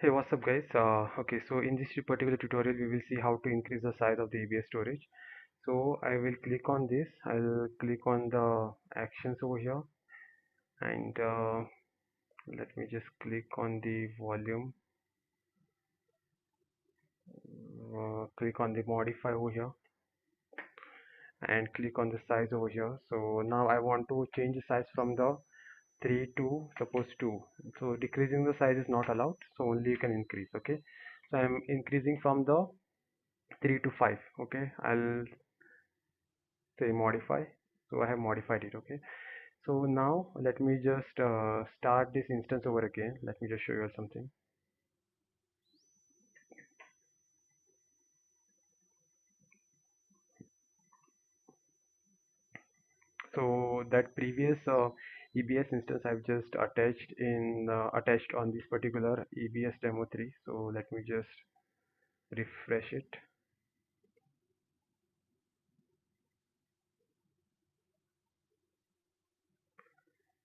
Hey, what's up guys? Okay, so in this particular tutorial we will see how to increase the size of the EBS storage. So I will click on this, I'll click on the actions over here, and let me just click on the volume, click on the modify over here, and click on the size over here. So now I want to change the size from the 3 to suppose 2. So decreasing the size is not allowed, so only you can increase. Okay, so I'm increasing from the 3 to 5. Okay, I'll say modify. So I have modified it. Okay, so now let me just start this instance over again. Let me just show you all something. So that previous EBS instance I've just attached on this particular EBS demo 3. So let me just refresh it,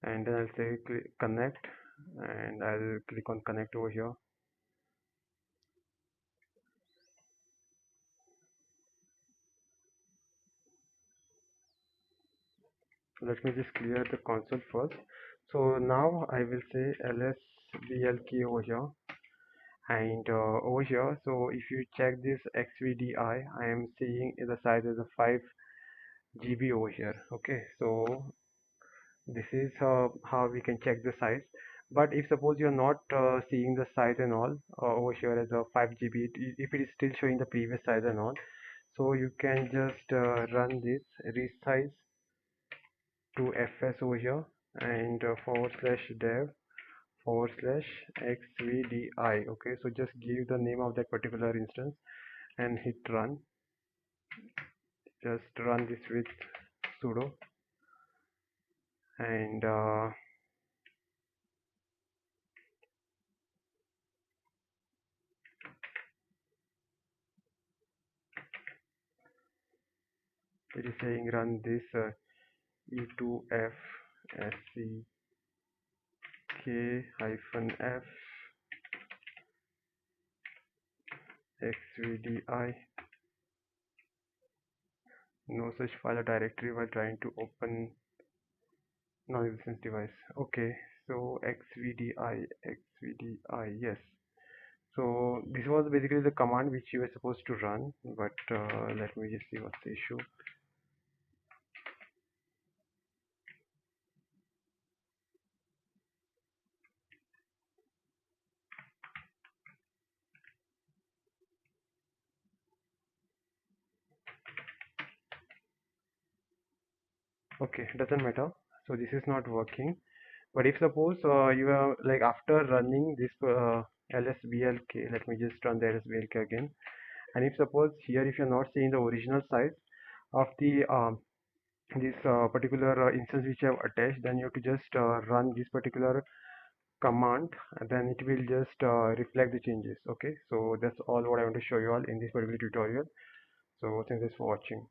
and then I'll say connect, and I'll click on connect over here. Let me just clear the console first. So now I will say lsblk over here, and over here, so if you check this xvdi, I am seeing the size is a 5 GB over here. Okay, so this is how we can check the size. But if suppose you're not seeing the size and all over here as a 5 GB, if it is still showing the previous size and all, so you can just run this resize to fs over here, and /dev /xvdi. Okay, so just give the name of that particular instance and hit run. Just run this with sudo, and it is saying run this e2f sck-f xvdi, no such file or directory while trying to open non-existent device. Okay, so xvdi, yes. So this was basically the command which you were supposed to run, but let me just see what's the issue. Okay, doesn't matter. So this is not working. But if suppose you are like after running this lsblk, let me just run the lsblk again. And if suppose here, if you're not seeing the original size of the this particular instance which you have attached, then you have to just run this particular command, and then it will just reflect the changes. Okay, so that's all what I want to show you all in this particular tutorial. So thanks for watching.